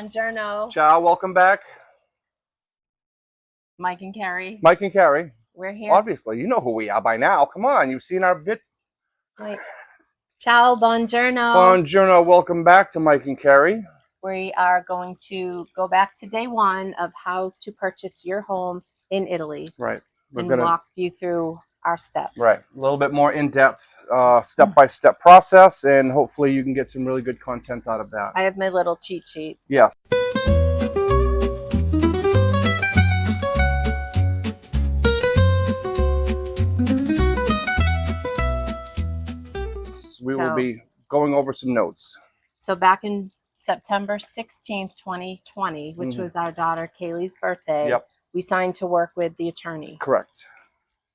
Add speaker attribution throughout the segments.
Speaker 1: Buongiorno.
Speaker 2: Ciao, welcome back.
Speaker 1: Mike and Kerri.
Speaker 2: Mike and Kerri.
Speaker 1: We're here.
Speaker 2: Obviously, you know who we are by now. Come on, you've seen our bit.
Speaker 1: Wait. Ciao, buongiorno.
Speaker 2: Buongiorno, welcome back to Mike and Kerri.
Speaker 1: We are going to go back to day one of how to purchase your home in Italy.
Speaker 2: Right.
Speaker 1: We're going to walk you through our steps.
Speaker 2: Right. A little bit more in-depth, step-by-step process, and hopefully you can get some really good content out of that.
Speaker 1: I have my little cheat sheet.
Speaker 2: Yes. We will be going over some notes.
Speaker 1: So back in September 16th, 2020, which was our daughter Kaylee's birthday, we signed to work with the attorney.
Speaker 2: Correct.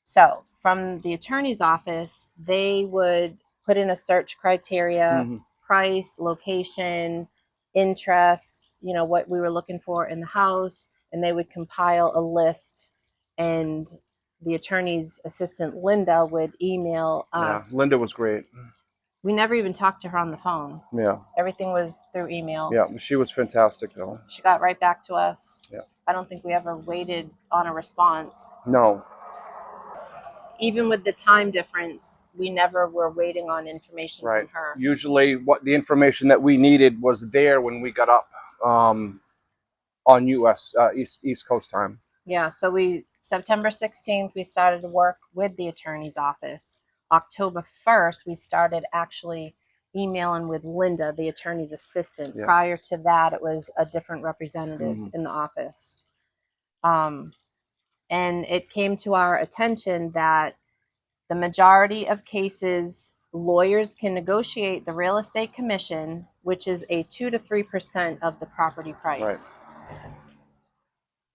Speaker 1: So from the attorney's office, they would put in a search criteria, price, location, interest, you know, what we were looking for in the house, and they would compile a list, and the attorney's assistant, Linda, would email us.
Speaker 2: Yeah, Linda was great.
Speaker 1: We never even talked to her on the phone.
Speaker 2: Yeah.
Speaker 1: Everything was through email.
Speaker 2: Yeah, she was fantastic, though.
Speaker 1: She got right back to us.
Speaker 2: Yeah.
Speaker 1: I don't think we ever waited on a response.
Speaker 2: No.
Speaker 1: Even with the time difference, we never were waiting on information from her.
Speaker 2: Usually what the information that we needed was there when we got up on US East Coast time.
Speaker 1: Yeah, so September 16th, we started to work with the attorney's office. October 1st, we started actually emailing with Linda, the attorney's assistant. Yeah. Prior to that, it was a different representative in the office. And it came to our attention that the majority of cases, lawyers can negotiate the real estate commission, which is a 2 to 3% of the property price. Right.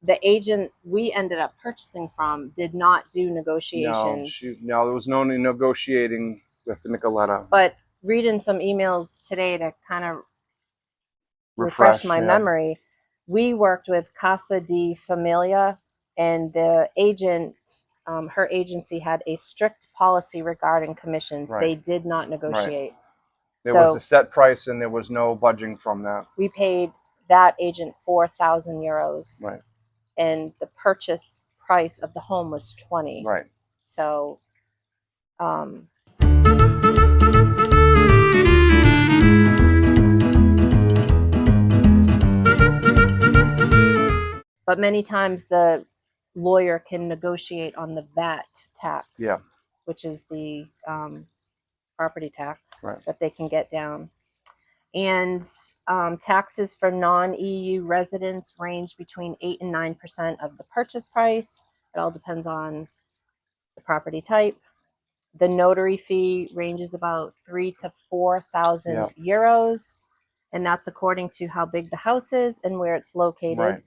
Speaker 1: The agent we ended up purchasing from did not do negotiations.
Speaker 2: No, there was no negotiating with Nicoletta.
Speaker 1: But reading some emails today to kind of refresh my memory, we worked with Casa di Famiglia, and the agent, her agency had a strict policy regarding commissions. Right. They did not negotiate. Right.
Speaker 2: There was a set price, and there was no budging from that.
Speaker 1: We paid that agent 4,000 euros.
Speaker 2: Right.
Speaker 1: And the purchase price of the home was 20.
Speaker 2: Right.
Speaker 1: So, but many times the lawyer can negotiate on the VAT tax, which is the property tax that they can get down. And taxes for non-EU residents range between 8 and 9% of the purchase price. It all depends on the property type. The notary fee ranges about 3,000 to 4,000 euros, and that's according to how big the house is and where it's located. Right.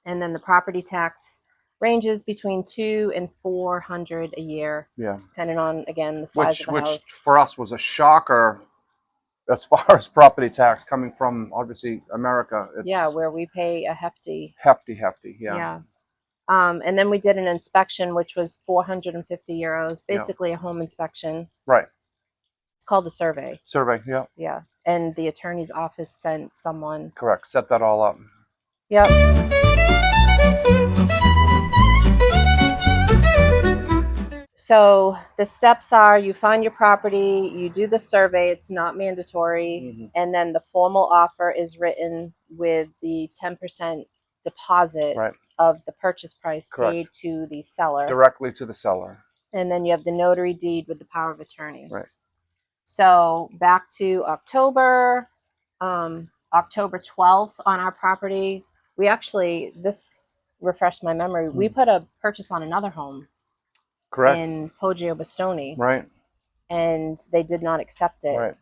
Speaker 1: And then the property tax ranges between 200 and 400 a year, depending on, again, the size of the house.
Speaker 2: Which for us was a shocker. As far as property tax coming from, obviously, America. It's
Speaker 1: where we pay a hefty.
Speaker 2: Hefty,
Speaker 1: yeah. And then we did an inspection, which was 450 euros, basically a home inspection.
Speaker 2: Right.
Speaker 1: It's called a survey.
Speaker 2: Survey, yeah.
Speaker 1: Yeah, and the attorney's office sent someone.
Speaker 2: Correct, set that all up.
Speaker 1: Yep. So the steps are: you find your property, you do the survey, it's not mandatory, and then the formal offer is written with the 10% deposit of the purchase price paid to the seller.
Speaker 2: Directly to the seller.
Speaker 1: And then you have the notary deed with the power of attorney.
Speaker 2: Right.
Speaker 1: So back to October 12th on our property, we actually, this refreshed my memory, we put a purchase on another home.
Speaker 2: Correct.
Speaker 1: In Poggio Bastoni.
Speaker 2: Right.
Speaker 1: And they did not accept it.
Speaker 2: Right.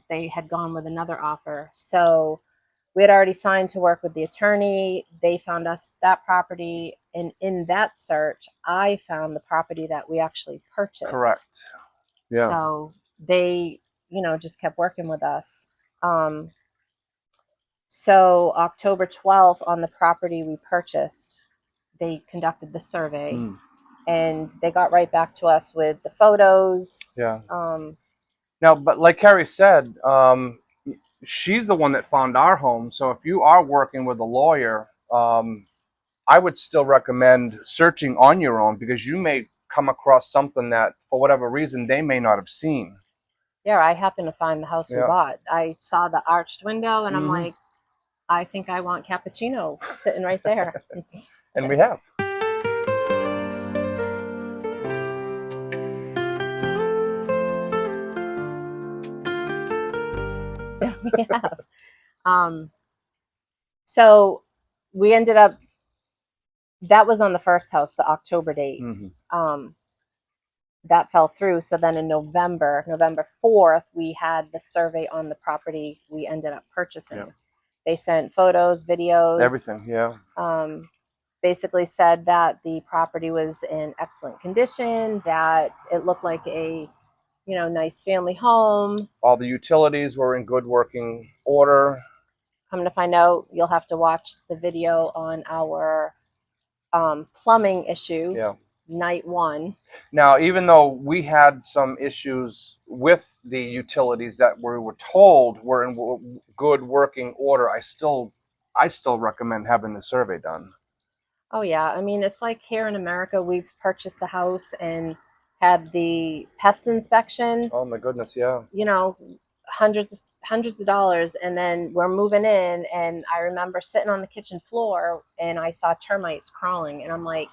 Speaker 1: They had gone with another offer. So we had already signed to work with the attorney. They found us that property. And in that search, I found the property that we actually purchased.
Speaker 2: Correct. Yeah.
Speaker 1: So they, just kept working with us. So October 12th on the property we purchased, they conducted the survey. And they got right back to us with the photos.
Speaker 2: Yeah. Now, but like Kerri said, she's the one that found our home. So if you are working with a lawyer, I would still recommend searching on your own, because you may come across something that, for whatever reason, they may not have seen.
Speaker 1: Yeah, I happened to find the house we bought. I saw the arched window, and I'm like, I think I want cappuccino sitting right there.
Speaker 2: And we have.
Speaker 1: We have. So we ended up, that was on the first house, the October date. That fell through. So then in November 4th, we had the survey on the property we ended up purchasing. They sent photos, videos,
Speaker 2: everything.
Speaker 1: Basically said that the property was in excellent condition, that it looked like a, nice family home.
Speaker 2: All the utilities were in good working order.
Speaker 1: Come to find out, you'll have to watch the video on our plumbing issue, night 1.
Speaker 2: Now, even though we had some issues with the utilities that we were told were in good working order, I still recommend having the survey done.
Speaker 1: Oh yeah, I mean, it's like here in America, we've purchased a house and had the pest inspection.
Speaker 2: Oh my goodness, yeah.
Speaker 1: Hundreds of dollars, and then we're moving in, and I remember sitting on the kitchen floor and I saw termites crawling, and I'm like,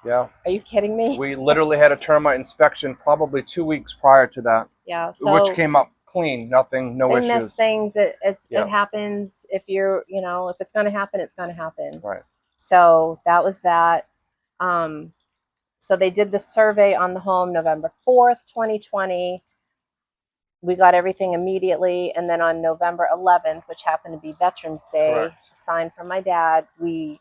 Speaker 2: yeah,
Speaker 1: are you kidding me?
Speaker 2: We literally had a termite inspection probably 2 weeks prior to that.
Speaker 1: Yeah, so
Speaker 2: which came up clean, nothing, no issues.
Speaker 1: They miss things. It happens. If you're, if it's going to happen, it's going to happen.
Speaker 2: Right.
Speaker 1: So that was that. So they did the survey on the home November 4th, 2020. We got everything immediately. And then on November 11th, which happened to be Veterans Day, signed from my dad, we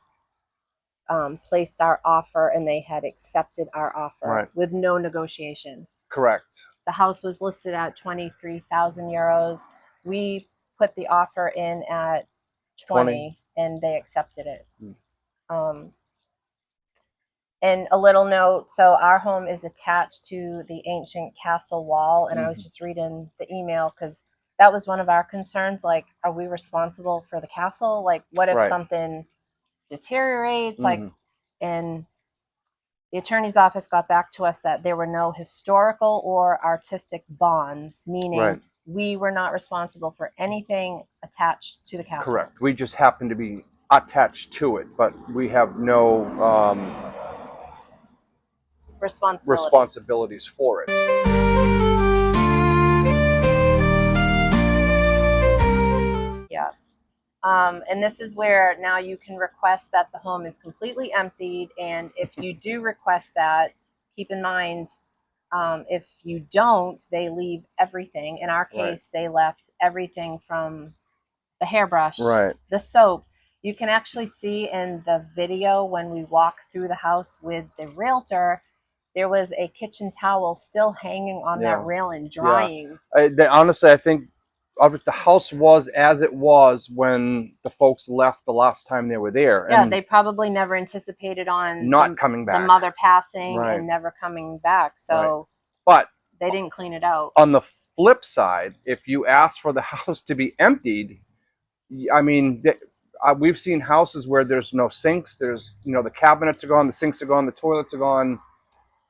Speaker 1: placed our offer, and they had accepted our offer with no negotiation.
Speaker 2: Correct.
Speaker 1: The house was listed at 23,000 euros. We put the offer in at 20. And they accepted it. And a little note, so our home is attached to the ancient castle wall, and I was just reading the email because that was one of our concerns. Like, are we responsible for the castle? Like, what if something deteriorates? And the attorney's office got back to us that there were no historical or artistic bonds, meaning we were not responsible for anything attached to the castle.
Speaker 2: Correct. We just happen to be attached to it, but we have no responsibilities for it.
Speaker 1: Yeah. And this is where now you can request that the home is completely emptied. And if you do request that, keep in mind, if you don't, they leave everything. In our case, they left everything from the hairbrush, the soap. You can actually see in the video when we walk through the house with the realtor, there was a kitchen towel still hanging on that railing, drying.
Speaker 2: Honestly, I think the house was as it was when the folks left the last time they were there.
Speaker 1: Yeah, and they probably never anticipated on
Speaker 2: coming back.
Speaker 1: The mother passing and never coming back. So,
Speaker 2: but
Speaker 1: they didn't clean it out.
Speaker 2: On the flip side, if you ask for the house to be emptied, I mean, we've seen houses where there's no sinks. There's, the cabinets are gone, the sinks are gone, the toilets are gone.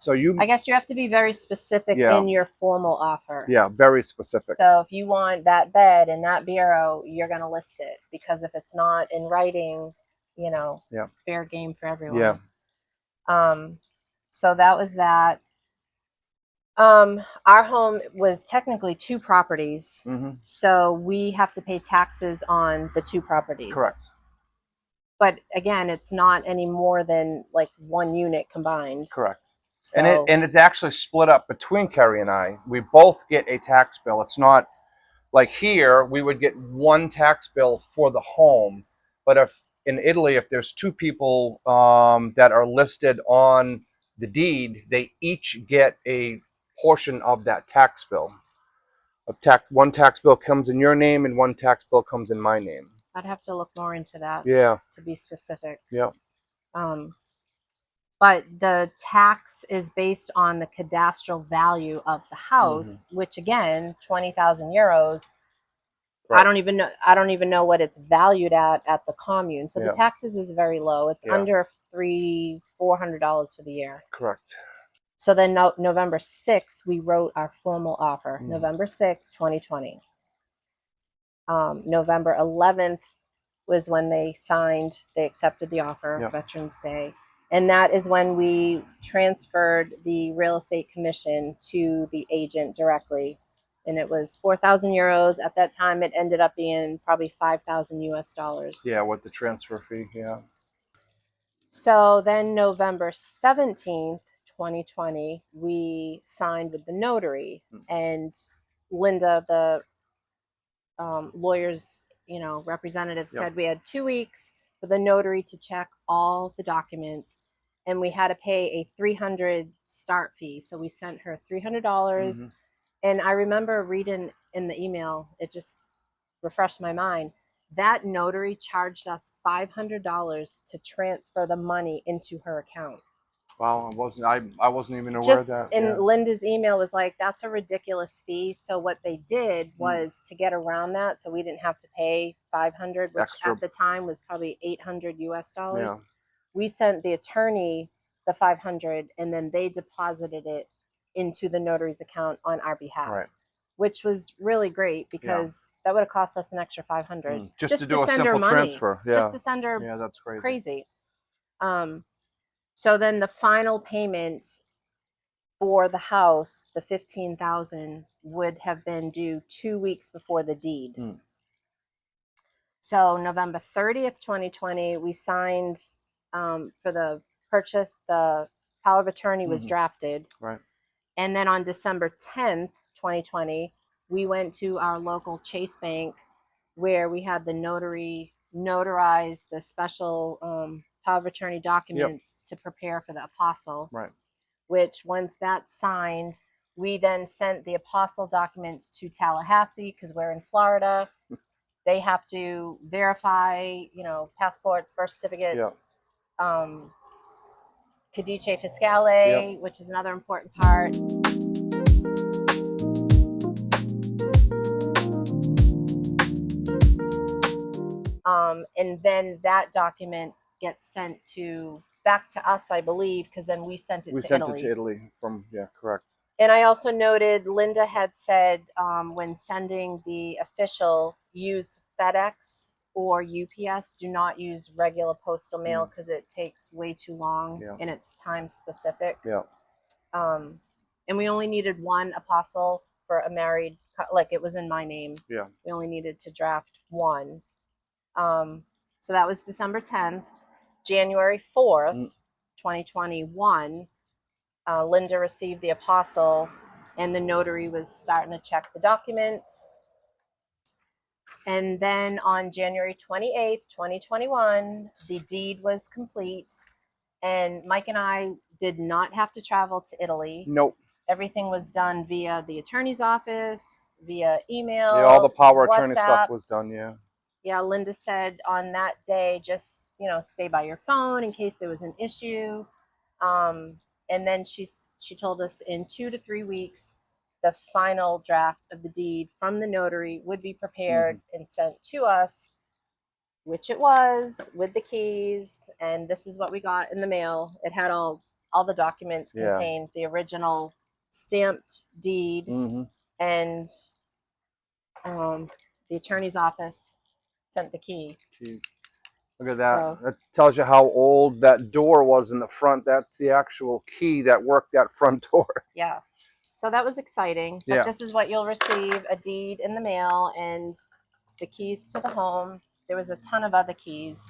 Speaker 2: So I
Speaker 1: guess you have to be very specific in your formal offer.
Speaker 2: Yeah, very specific.
Speaker 1: So if you want that bed and that bureau, you're going to list it, because if it's not in writing, fair game for everyone. Yeah. So that was that. Our home was technically 2 properties. So we have to pay taxes on the 2 properties.
Speaker 2: Correct.
Speaker 1: But again, it's not any more than like 1 unit combined.
Speaker 2: Correct. So, and it's actually split up between Kerri and I. We both get a tax bill. It's not like here we would get 1 tax bill for the home, but if in Italy, if there's 2 people that are listed on the deed, they each get a portion of that tax bill. One tax bill comes in your name and 1 tax bill comes in my name.
Speaker 1: I'd have to look more into that.
Speaker 2: Yeah.
Speaker 1: To be specific.
Speaker 2: Yeah.
Speaker 1: But the tax is based on the cadastral value of the house, which again, 20,000 euros. Right. I don't even know what it's valued at the commune. So the taxes is very low. It's under $400 for the year.
Speaker 2: Correct.
Speaker 1: So then November 6th, we wrote our formal offer. November 6th, 2020. November 11th was when they accepted the offer, Veterans Day. And that is when we transferred the real estate commission to the agent directly. And it was 4,000 euros. At that time, it ended up being probably 5,000 US dollars.
Speaker 2: Yeah, with the transfer fee,
Speaker 1: So then November 17th, 2020, we signed with the notary. And Linda, the lawyer's representative, said we had 2 weeks for the notary to check all the documents, and we had to pay a $300 start fee. So we sent her $300. And I remember reading in the email, it just refreshed my mind, that notary charged us $500 to transfer the money into her account.
Speaker 2: Wow, I wasn't even aware of that.
Speaker 1: And Linda's email was like, that's a ridiculous fee. So what they did was to get around that, so we didn't have to pay $500, which extra at the time was probably $800 US dollars. We sent the attorney the $500, and then they deposited it into the notary's account on our behalf, which was really great because that would have cost us an extra $500
Speaker 2: just to do a simple transfer.
Speaker 1: Just to send her.
Speaker 2: Yeah, that's
Speaker 1: crazy. So then the final payment for the house, the $15,000, would have been due 2 weeks before the deed. So November 30th, 2020, we signed for the purchase. The power of attorney was drafted.
Speaker 2: Right.
Speaker 1: And then on December 10th, 2020, we went to our local Chase Bank where we had the notary notarize the special power of attorney documents to prepare for the apostle.
Speaker 2: Right.
Speaker 1: Which once that's signed, we then sent the apostle documents to Tallahassee because we're in Florida. They have to verify, passports, birth certificates, codice fiscale, which is another important part. And then that document gets sent back to us, I believe, because then we sent it to Italy.
Speaker 2: We sent it to Italy correct.
Speaker 1: And I also noted Linda had said when sending the official, use FedEx or UPS. Do not use regular postal mail because it takes way too long and it's time specific. And we only needed one apostle for a married, like it was in my name. We only needed to draft one. So that was December 10th. January 4th, 2021, Linda received the apostle and the notary was starting to check the documents. And then on January 28th, 2021, the deed was complete. And Mike and I did not have to travel to Italy.
Speaker 2: Nope.
Speaker 1: Everything was done via the attorney's office, via email.
Speaker 2: Yeah, all the power attorney stuff was done,
Speaker 1: Yeah, Linda said on that day, just, stay by your phone in case there was an issue. And then she told us in 2 to 3 weeks, the final draft of the deed from the notary would be prepared and sent to us, which it was, with the keys. And this is what we got in the mail. It had all the documents contained, the original stamped deed and the attorney's office sent the key.
Speaker 2: Jeez. Look at that. So, that tells you how old that door was in the front. That's the actual key that worked that front door.
Speaker 1: Yeah. So that was exciting. But this is what you'll receive, a deed in the mail and the keys to the home. There was a ton of other keys.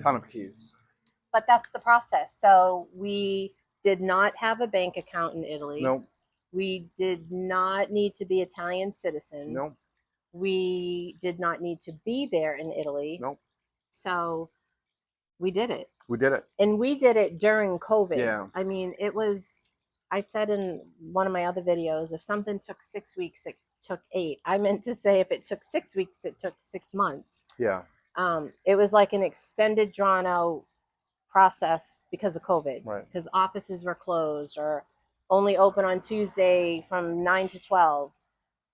Speaker 2: Ton of keys.
Speaker 1: But that's the process. So we did not have a bank account in Italy.
Speaker 2: Nope.
Speaker 1: We did not need to be Italian citizens.
Speaker 2: Nope.
Speaker 1: We did not need to be there in Italy.
Speaker 2: Nope.
Speaker 1: So we did it.
Speaker 2: We did it.
Speaker 1: And we did it during COVID.
Speaker 2: Yeah.
Speaker 1: I mean, it was, I said in one of my other videos, if something took 6 weeks, it took 8. I meant to say if it took 6 weeks, it took 6 months.
Speaker 2: Yeah.
Speaker 1: It was like an extended, drawn out process because of COVID.
Speaker 2: Right.
Speaker 1: Because offices were closed or only open on Tuesday from 9 to 12.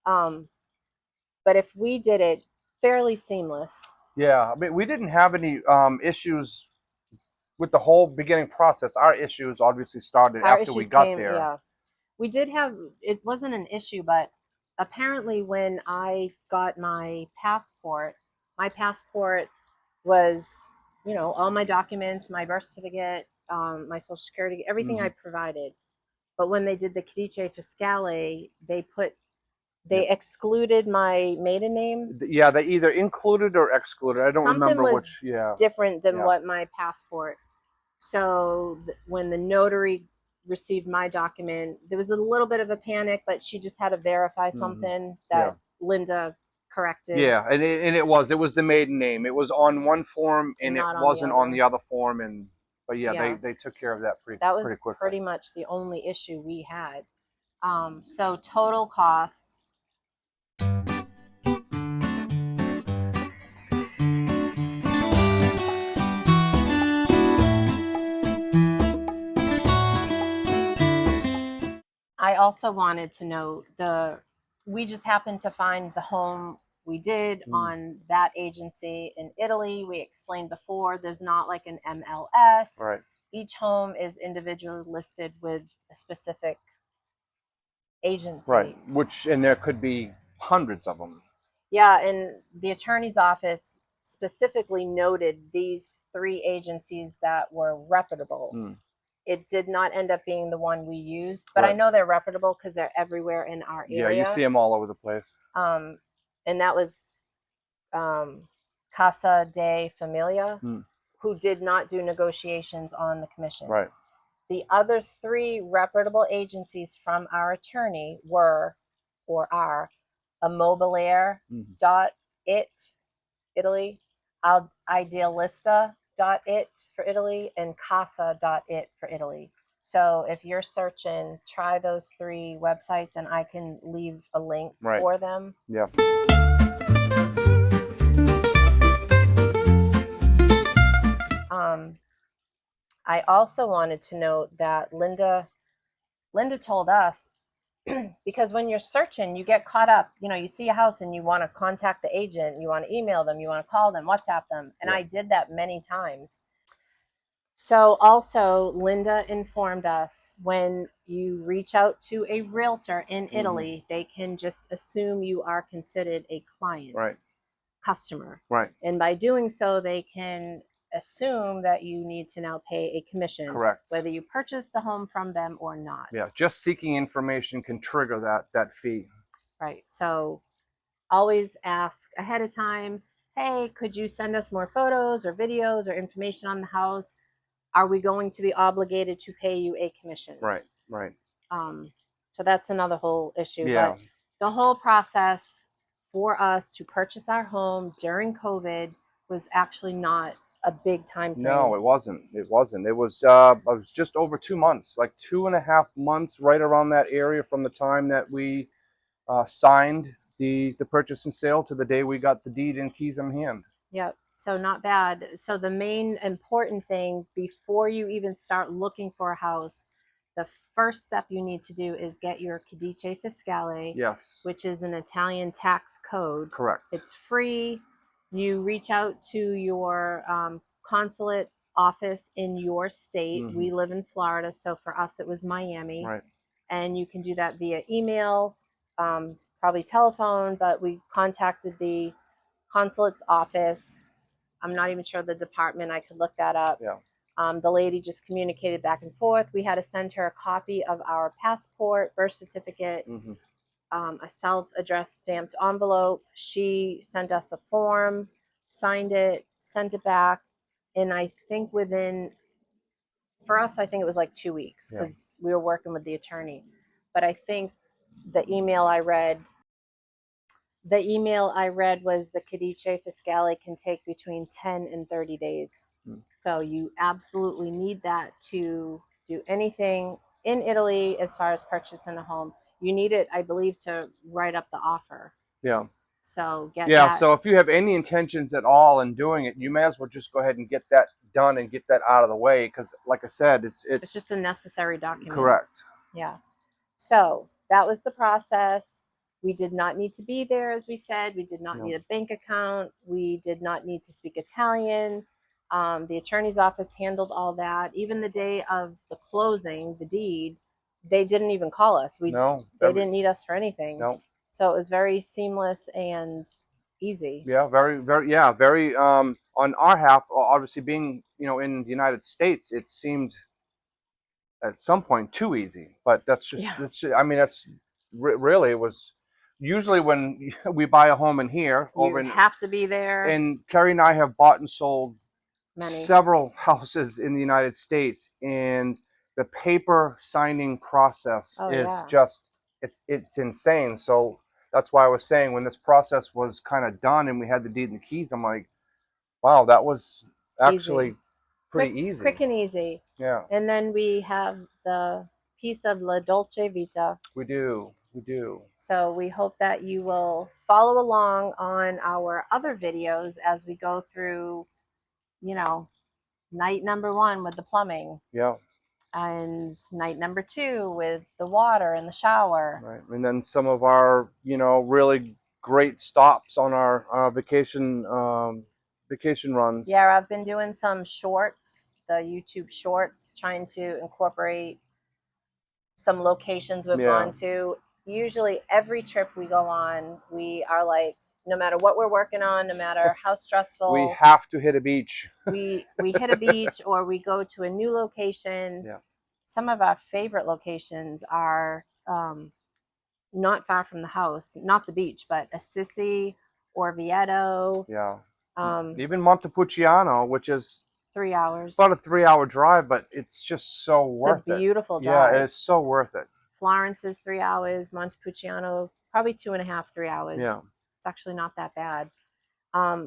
Speaker 1: But if we did it fairly seamless.
Speaker 2: Yeah, I mean, we didn't have any issues with the whole beginning process. Our issues obviously started after we got there.
Speaker 1: Yeah, we did have, it wasn't an issue, but apparently when I got my passport was, you know, all my documents, my birth certificate, my social security, everything I provided. But when they did the Codice Fiscale, they excluded my maiden name.
Speaker 2: Yeah, they either included or excluded. I don't remember which. Yeah,
Speaker 1: different than what my passport. So when the notary received my document, there was a little bit of a panic, but she just had to verify something that Linda corrected.
Speaker 2: Yeah, and it was the maiden name. It was on one form and it wasn't on the other form. But they took care of that pretty quickly.
Speaker 1: Pretty much the only issue we had. So total costs. I also wanted to know we just happened to find the home we did on that agency in Italy. We explained before, there's not like an MLS.
Speaker 2: Right.
Speaker 1: Each home is individually listed with a specific agency.
Speaker 2: Right. And there could be hundreds of them.
Speaker 1: Yeah, and the attorney's office specifically noted these 3 agencies that were reputable. It did not end up being the one we used, but I know they're reputable because they're everywhere in our area.
Speaker 2: Yeah, you see them all over the place.
Speaker 1: And that was Casa de Familia, who did not do negotiations on the commission.
Speaker 2: Right.
Speaker 1: The other 3 reputable agencies from our attorney are Immobiliare.it, Italy, Idealista.it for Italy, and Casa.it for Italy. So if you're searching, try those 3 websites, and I can leave a link for them.
Speaker 2: Yeah.
Speaker 1: I also wanted to note that Linda told us, because when you're searching, you get caught up. You know, you see a house and you want to contact the agent, you want to email them, you want to call them, WhatsApp them. And I did that many times. So also, Linda informed us when you reach out to a realtor in Italy, they can just assume you are considered a client, customer.
Speaker 2: Right.
Speaker 1: And by doing so, they can assume that you need to now pay a commission.
Speaker 2: Correct.
Speaker 1: Whether you purchase the home from them or not.
Speaker 2: Yeah, just seeking information can trigger that fee.
Speaker 1: Right. So always ask ahead of time, hey, could you send us more photos or videos or information on the house? Are we going to be obligated to pay you a commission?
Speaker 2: Right, right.
Speaker 1: So that's another whole issue.
Speaker 2: Yeah.
Speaker 1: But the whole process for us to purchase our home during COVID was actually not a big time frame.
Speaker 2: No, it wasn't. It was just over 2 months, like 2.5 months, right around that area from the time that we signed the purchase and sale to the day we got the deed and keys in hand.
Speaker 1: Yep. So not bad. So the main important thing before you even start looking for a house, the first step you need to do is get your Codice Fiscale,
Speaker 2: yes,
Speaker 1: which is an Italian tax code.
Speaker 2: Correct.
Speaker 1: It's free. You reach out to your consulate office in your state. We live in Florida, so for us it was Miami.
Speaker 2: Right.
Speaker 1: And you can do that via email, probably telephone, but we contacted the consulate's office. I'm not even sure the department. I could look that up.
Speaker 2: Yeah.
Speaker 1: The lady just communicated back and forth. We had to send her a copy of our passport, birth certificate, a self-addressed stamped envelope. She sent us a form, signed it, sent it back. And I think for us, I think it was like 2 weeks because we were working with the attorney. But I think the email I read was the Codice Fiscale can take between 10 and 30 days. So you absolutely need that to do anything in Italy as far as purchasing a home. You need it, I believe, to write up the offer.
Speaker 2: Yeah.
Speaker 1: So
Speaker 2: so if you have any intentions at all in doing it, you may as well just go ahead and get that done and get that out of the way, because like I said, it's
Speaker 1: just a necessary document.
Speaker 2: Correct.
Speaker 1: Yeah. So that was the process. We did not need to be there, as we said. We did not need a bank account. We did not need to speak Italian. The attorney's office handled all that. Even the day of the closing, the deed, they didn't even call us. They didn't need us for anything.
Speaker 2: No.
Speaker 1: So it was very seamless and easy.
Speaker 2: Yeah, very. On our half, obviously being in the United States, it seemed at some point too easy. But that's really, it was usually when we buy a home in here.
Speaker 1: You have to be there.
Speaker 2: And Kerri and I have bought and sold
Speaker 1: Many.
Speaker 2: Several houses in the United States, and the paper signing process is just it's insane. So that's why I was saying, when this process was kind of done and we had the deed and the keys, I'm like, wow, that was actually pretty easy.
Speaker 1: Quick and easy.
Speaker 2: Yeah.
Speaker 1: And then we have the piece of La Dolce Vita.
Speaker 2: We do.
Speaker 1: So we hope that you will follow along on our other videos as we go through, night number 1 with the plumbing.
Speaker 2: Yeah.
Speaker 1: And night number 2 with the water and the shower.
Speaker 2: Right. And then some of our, really great stops on our vacation runs.
Speaker 1: Yeah, I've been doing some shorts, the YouTube shorts, trying to incorporate some locations we've gone to. Usually every trip we go on, we are like, no matter what we're working on, no matter how stressful,
Speaker 2: we have to hit a beach.
Speaker 1: we hit a beach, or we go to a new location.
Speaker 2: Yeah.
Speaker 1: Some of our favorite locations are not far from the house, not the beach, but Assisi, Orvieto.
Speaker 2: Yeah. Even Montepulciano, which is
Speaker 1: 3 hours.
Speaker 2: About a 3-hour drive, but it's just so worth it.
Speaker 1: It's a beautiful drive.
Speaker 2: Yeah, it's so worth it.
Speaker 1: Florence is 3 hours. Montepulciano, probably 2.5, 3 hours.
Speaker 2: Yeah.
Speaker 1: It's actually not that bad.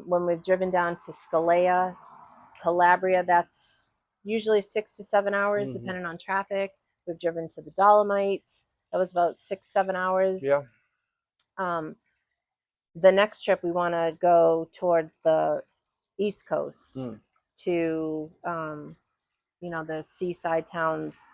Speaker 1: When we've driven down to Scalea, Calabria, that's usually 6 to 7 hours, depending on traffic. We've driven to the Dolomites. That was about 6-7 hours.
Speaker 2: Yeah.
Speaker 1: The next trip, we want to go towards the East Coast to, the seaside towns.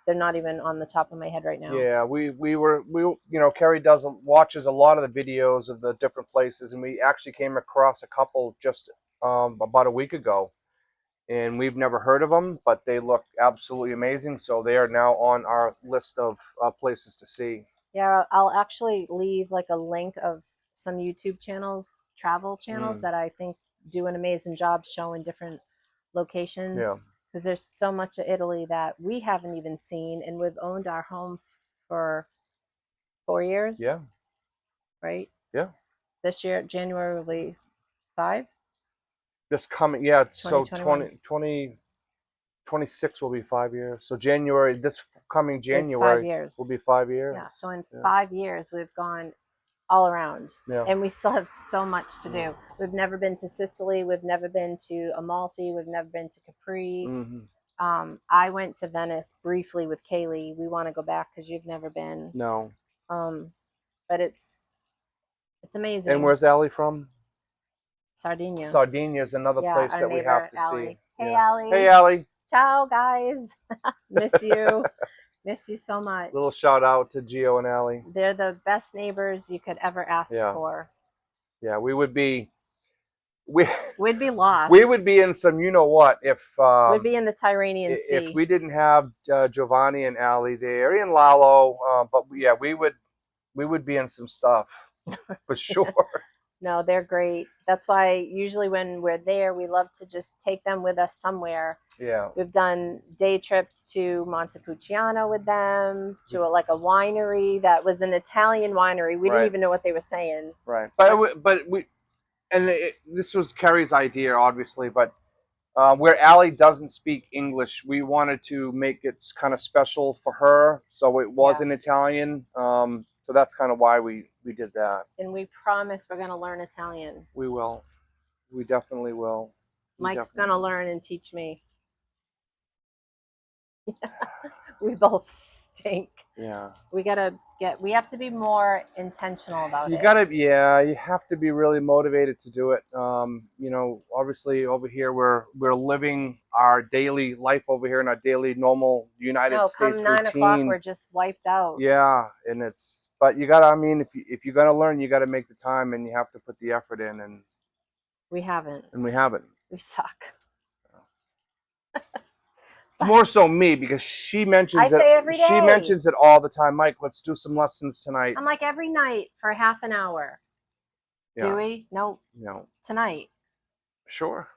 Speaker 1: They're not even on the top of my head right now.
Speaker 2: Yeah, we Kerri watches a lot of the videos of the different places, and we actually came across a couple just about a week ago, and we've never heard of them, but they look absolutely amazing. So they are now on our list of places to see.
Speaker 1: Yeah, I'll actually leave like a link of some YouTube channels, travel channels that I think do an amazing job showing different locations.
Speaker 2: Yeah.
Speaker 1: Because there's so much of Italy that we haven't even seen, and we've owned our home for 4 years.
Speaker 2: Yeah.
Speaker 1: Right?
Speaker 2: Yeah.
Speaker 1: This year, January, will be 5?
Speaker 2: This coming, so 2026 will be 5 years. So this coming January
Speaker 1: 5 years.
Speaker 2: will be 5 years.
Speaker 1: Yeah, so in 5 years, we've gone all around.
Speaker 2: Yeah.
Speaker 1: And we still have so much to do. We've never been to Sicily. We've never been to Amalfi. We've never been to Capri. I went to Venice briefly with Kaylee. We want to go back because you've never been.
Speaker 2: No.
Speaker 1: But it's amazing.
Speaker 2: And where's Allie from?
Speaker 1: Sardinia.
Speaker 2: Sardinia is another place that we have to
Speaker 1: Allie.
Speaker 2: see.
Speaker 1: Hey, Allie.
Speaker 2: Hey, Allie.
Speaker 1: Ciao, guys. Miss you. Miss you so much.
Speaker 2: Little shout out to Gio and Allie.
Speaker 1: They're the best neighbors you could ever ask for.
Speaker 2: Yeah, we would be
Speaker 1: we'd be lost.
Speaker 2: We would be in some, you know what, if
Speaker 1: we'd be in the Tyrrhenian Sea
Speaker 2: if we didn't have Giovanni and Allie there and Lalo. But yeah, we would be in some stuff for sure.
Speaker 1: No, they're great. That's why usually when we're there, we love to just take them with us somewhere.
Speaker 2: Yeah.
Speaker 1: We've done day trips to Montepulciano with them, to a winery that was an Italian winery. We didn't even know what they were saying.
Speaker 2: Right. But we, and this was Kerri's idea, obviously, but where Allie doesn't speak English, we wanted to make it kind of special for her. So it was in Italian. So that's kind of why we did that.
Speaker 1: And we promise we're going to learn Italian.
Speaker 2: We will. We definitely will.
Speaker 1: Mike's going to learn and teach me. We both stink.
Speaker 2: Yeah.
Speaker 1: We have to be more intentional about it.
Speaker 2: You have to be really motivated to do it. You know, obviously over here we're living our daily life over here in our daily normal United States
Speaker 1: come 9 o'clock, we're just wiped out.
Speaker 2: Yeah, and but you gotta, I mean, if you're gonna learn, you gotta make the time and you have to put the effort in, and
Speaker 1: we haven't.
Speaker 2: We
Speaker 1: suck.
Speaker 2: It's more so me, because she mentions
Speaker 1: every day.
Speaker 2: She mentions it all the time. Mike, let's do some lessons tonight.
Speaker 1: I'm like, every night for half an hour. Yeah. Do we? Nope.
Speaker 2: No.
Speaker 1: Tonight.
Speaker 2: Sure.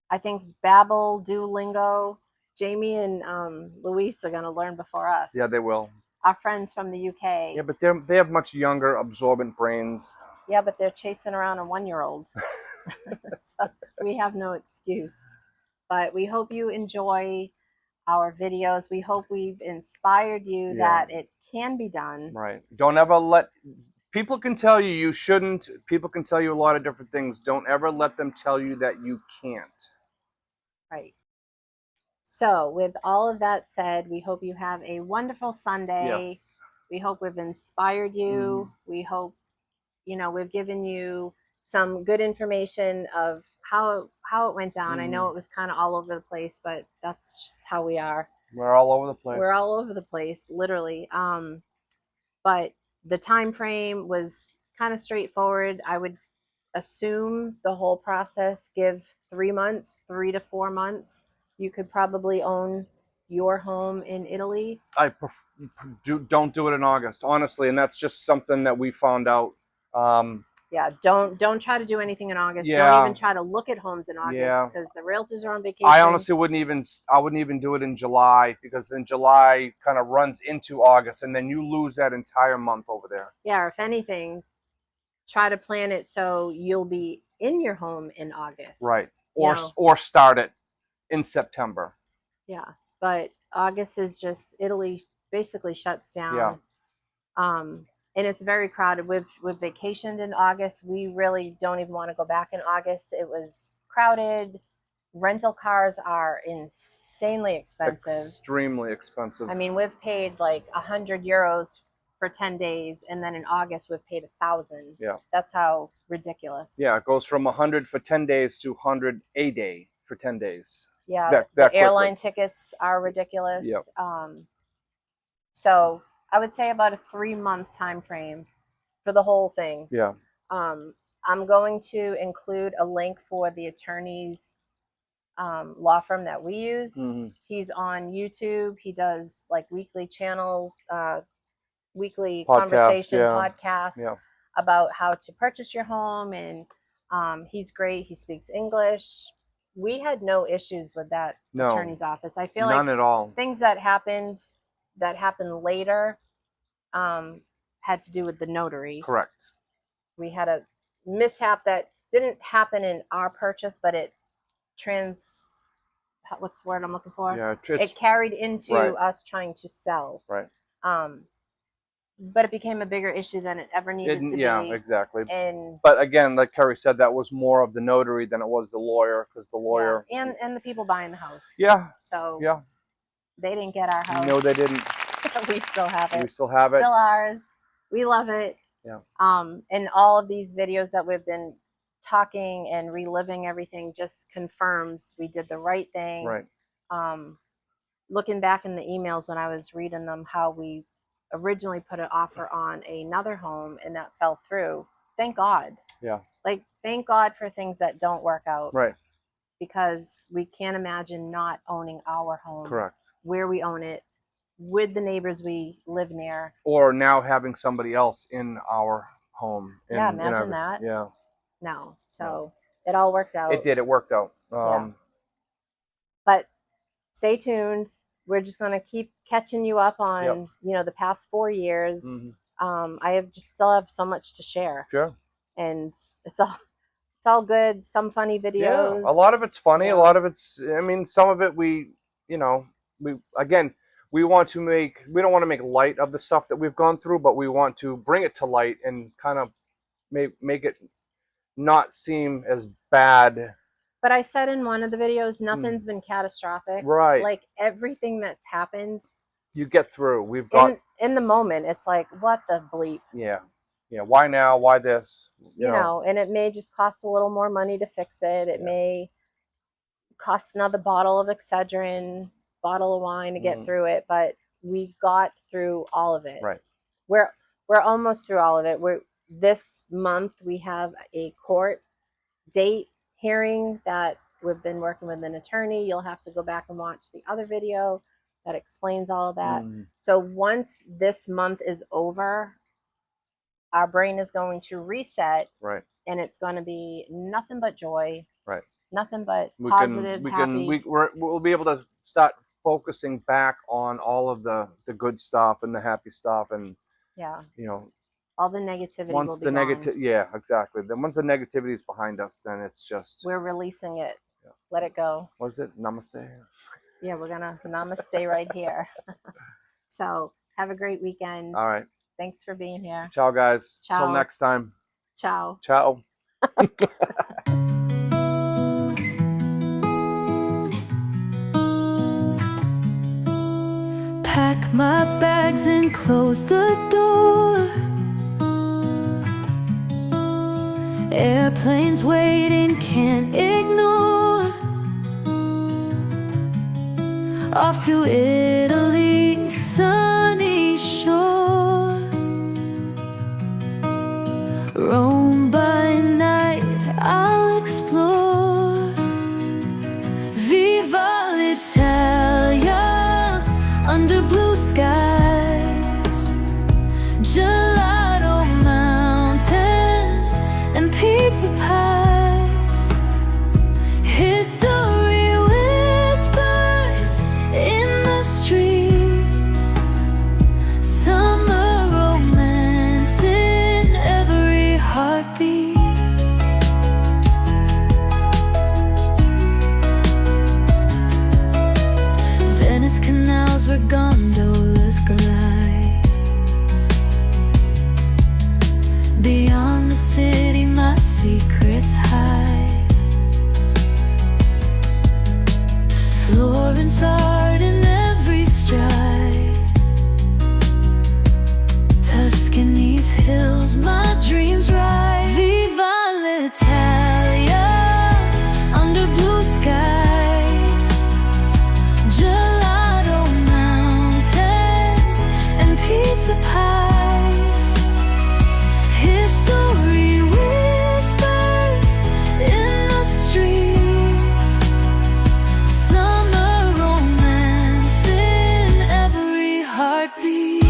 Speaker 1: I think Babbel, Duolingo, Jamie and Luis are going to learn before us.
Speaker 2: Yeah, they will.
Speaker 1: Our friends from the UK.
Speaker 2: Yeah, but they have much younger, absorbent brains.
Speaker 1: Yeah, but they're chasing around a 1-year-old. So we have no excuse. But we hope you enjoy our videos. We hope we've inspired you that it can be done.
Speaker 2: Right. Don't ever let people can tell you you shouldn't. People can tell you a lot of different things. Don't ever let them tell you that you can't.
Speaker 1: Right. So with all of that said, we hope you have a wonderful Sunday.
Speaker 2: Yes.
Speaker 1: We hope we've inspired you. We hope, we've given you some good information of how it went down. I know it was kind of all over the place, but that's just how we are.
Speaker 2: We're all over the place.
Speaker 1: We're all over the place, literally. But the time frame was kind of straightforward. I would assume the whole process, give 3 months, 3 to 4 months. You could probably own your home in Italy.
Speaker 2: Don't do it in August, honestly, and that's just something that we found out.
Speaker 1: Yeah, don't try to do anything in August. Yeah. Don't even try to look at homes in August because the realtors are on vacation.
Speaker 2: I honestly wouldn't even do it in July, because then July kind of runs into August, and then you lose that entire month over there.
Speaker 1: Yeah, or if anything, try to plan it so you'll be in your home in August.
Speaker 2: Right. Or start it in September.
Speaker 1: Yeah, but August is just, Italy basically shuts down. Yeah. And it's very crowded. We've vacationed in August. We really don't even want to go back in August. It was crowded. Rental cars are insanely expensive.
Speaker 2: Extremely expensive.
Speaker 1: I mean, we've paid like €100 for 10 days, and then in August we've paid 1,000.
Speaker 2: Yeah.
Speaker 1: That's how ridiculous.
Speaker 2: Yeah, it goes from 100 for 10 days to 100 a day for 10 days.
Speaker 1: Yeah, the airline tickets are ridiculous.
Speaker 2: Yep.
Speaker 1: So I would say about a 3-month time frame for the whole thing.
Speaker 2: Yeah.
Speaker 1: I'm going to include a link for the attorney's law firm that we use. He's on YouTube. He does like weekly channels, weekly conversation podcasts about how to purchase your home, and he's great. He speaks English. We had no issues with that attorney's office. I feel
Speaker 2: none
Speaker 1: like
Speaker 2: at all.
Speaker 1: Things that happened later had to do with the notary.
Speaker 2: Correct.
Speaker 1: We had a mishap that didn't happen in our purchase, but what's the word I'm looking for?
Speaker 2: Yeah,
Speaker 1: it carried into us trying to sell.
Speaker 2: Right.
Speaker 1: But it became a bigger issue than it ever needed to be.
Speaker 2: Yeah, exactly.
Speaker 1: And
Speaker 2: but again, like Kerri said, that was more of the notary than it was the lawyer, because the lawyer
Speaker 1: and the people buying the house.
Speaker 2: Yeah.
Speaker 1: So
Speaker 2: yeah,
Speaker 1: they didn't get our house.
Speaker 2: No, they didn't.
Speaker 1: We still have it.
Speaker 2: We still have it.
Speaker 1: Still ours. We love it.
Speaker 2: Yeah.
Speaker 1: And all of these videos that we've been talking and reliving everything just confirms we did the right thing.
Speaker 2: Right.
Speaker 1: Looking back in the emails when I was reading them, how we originally put an offer on another home and that fell through. Thank God.
Speaker 2: Yeah.
Speaker 1: Like, thank God for things that don't work out.
Speaker 2: Right.
Speaker 1: Because we can't imagine not owning our home.
Speaker 2: Correct.
Speaker 1: Where we own it, with the neighbors we live near.
Speaker 2: Or now having somebody else in our home.
Speaker 1: Yeah, imagine that.
Speaker 2: Yeah.
Speaker 1: No. So it all worked out.
Speaker 2: It did. It worked out.
Speaker 1: Yeah. But stay tuned. We're just going to keep catching you up on, you know, the past 4 years. I have still have so much to share.
Speaker 2: Sure.
Speaker 1: And it's all good. Some funny videos.
Speaker 2: Yeah, a lot of it's funny. A lot of it's, I mean, some of it we don't want to make light of the stuff that we've gone through, but we want to bring it to light and kind of make it not seem as bad.
Speaker 1: But I said in one of the videos, nothing's been catastrophic.
Speaker 2: Right.
Speaker 1: Like everything that's happened,
Speaker 2: you get through. We've got
Speaker 1: in the moment, it's like, what the bleep?
Speaker 2: Yeah. Yeah. Why now? Why this?
Speaker 1: You know, and it may just cost a little more money to fix it. It may cost another bottle of Excedrin, bottle of wine to get through it, but we got through all of it.
Speaker 2: Right.
Speaker 1: We're almost through all of it. This month we have a court date hearing that we've been working with an attorney. You'll have to go back and watch the other video that explains all of that. So once this month is over, our brain is going to reset. Right. And it's going to be nothing but joy. Right. Nothing but positive, happy.
Speaker 2: We'll be able to start focusing back on all of the good stuff and the happy stuff, and you know,
Speaker 1: all the negativity.
Speaker 2: Once the negative, exactly. Then once the negativity is behind us, then it's just
Speaker 1: we're releasing it. Yeah. Let it go.
Speaker 2: What is it? Namaste.
Speaker 1: Yeah, we're gonna namaste right here. So have a great weekend.
Speaker 2: All right.
Speaker 1: Thanks for being here.
Speaker 2: Ciao, guys.
Speaker 1: Ciao.
Speaker 2: Till next time.
Speaker 1: Ciao.
Speaker 2: Ciao.
Speaker 3: Pack my bags and close the door. Airplanes waiting, can't ignore. Off to Italy, sunny shore. Rome by night, I'll explore. Viva l'Italia, under blue skies. Gelato mountains and pizza pies. History whispers in the streets. Summer romance in every heartbeat. Venice canals where gondolas glide. Beyond the city my secrets hide. Florence art in every stride. Tuscany's hills my dreams ride. Viva l'Italia, under blue skies. Gelato mountains and pizza pies. History whispers in the streets. Summer romance in every heartbeat.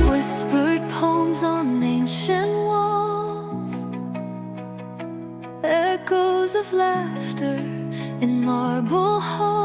Speaker 3: Whispered poems on ancient walls. Echoes of laughter in marble halls.